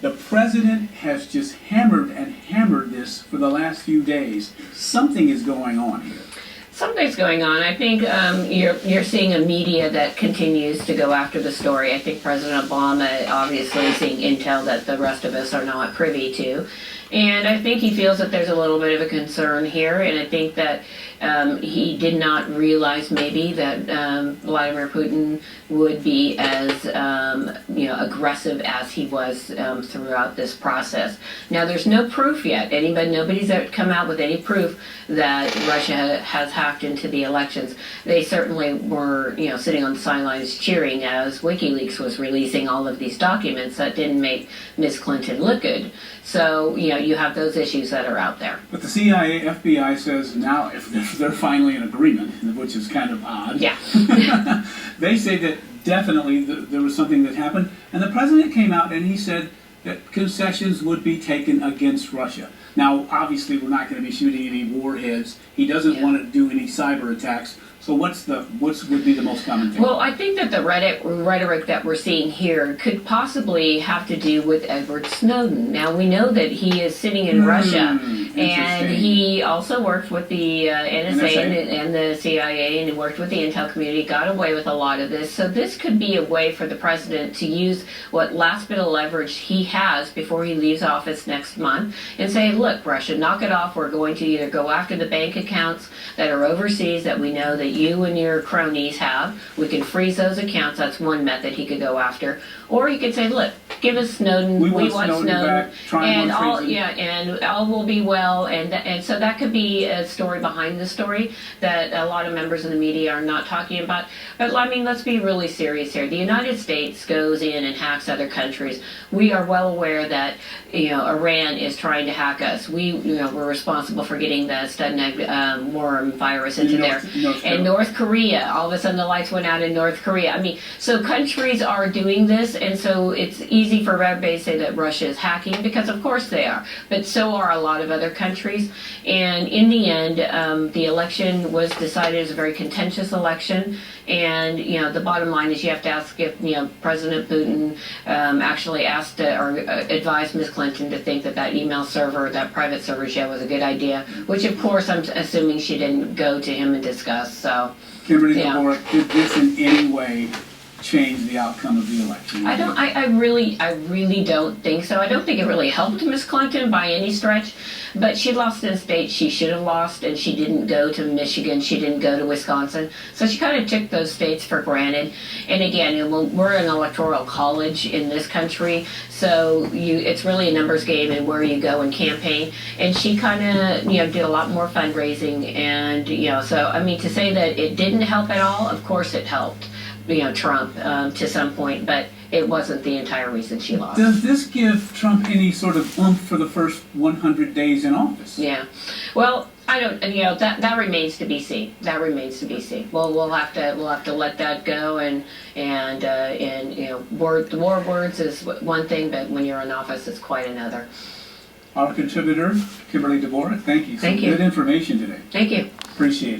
The president has just hammered and hammered this for the last few days. Something is going on here. Something's going on. I think you're seeing a media that continues to go after the story. I think President Obama obviously is seeing intel that the rest of us are not privy to. And I think he feels that there's a little bit of a concern here, and I think that he did not realize maybe that Vladimir Putin would be as aggressive as he was throughout this process. Now, there's no proof yet. Nobody's come out with any proof that Russia has hacked into the elections. They certainly were, sitting on the sidelines cheering as WikiLeaks was releasing all of these documents that didn't make Ms. Clinton look good. So, you have those issues that are out there. But the CIA, FBI says now if they're finally in agreement, which is kind of odd. Yeah. They say that definitely there was something that happened. And the president came out and he said that concessions would be taken against Russia. Now, obviously, we're not going to be shooting any warheads. He doesn't want to do any cyber attacks. So what would be the most common thing? Well, I think that the rhetoric that we're seeing here could possibly have to do with Edward Snowden. Now, we know that he is sitting in Russia, and he also worked with the NSA and the CIA, and he worked with the intel community, got away with a lot of this. So this could be a way for the president to use what last bit of leverage he has before he leaves office next month and say, look, Russia, knock it off. We're going to either go after the bank accounts that are overseas that we know that you and your cronies have. We can freeze those accounts. That's one method he could go after. Or he could say, look, give us Snowden. We want Snowden back. And all will be well. And so that could be a story behind the story that a lot of members of the media are not talking about. But I mean, let's be really serious here. The United States goes in and hacks other countries. We are well aware that Iran is trying to hack us. We're responsible for getting the Stuxnet worm virus into there. And North Korea, all of a sudden the lights went out in North Korea. I mean, so countries are doing this, and so it's easy for everybody to say that Russia is hacking, because of course they are, but so are a lot of other countries. And in the end, the election was decided as a very contentious election, and the bottom line is you have to ask if President Putin actually asked or advised Ms. Clinton to think that email server, that private server she had, was a good idea, which of course I'm assuming she didn't go to him and discuss. So, Kimberly DeBoer, did this in any way change the outcome of the election? I really don't think so. I don't think it really helped Miss Clinton by any stretch, but she lost in states she should have lost, and she didn't go to Michigan, she didn't go to Wisconsin, so she kind of took those states for granted. And again, we're an electoral college in this country, so it's really a numbers game and where you go and campaign, and she kind of did a lot more fundraising, and so I mean, to say that it didn't help at all, of course it helped Trump to some point, but it wasn't the entire reason she lost. Does this give Trump any sort of oomph for the first 100 days in office? Yeah. Well, I don't. That remains to be seen. That remains to be seen. Well, we'll have to let that go, and war words is one thing, but when you're in office, it's quite another. Our contributor, Kimberly DeBoer, thank you. Thank you. Good information today. Thank you. Appreciate it.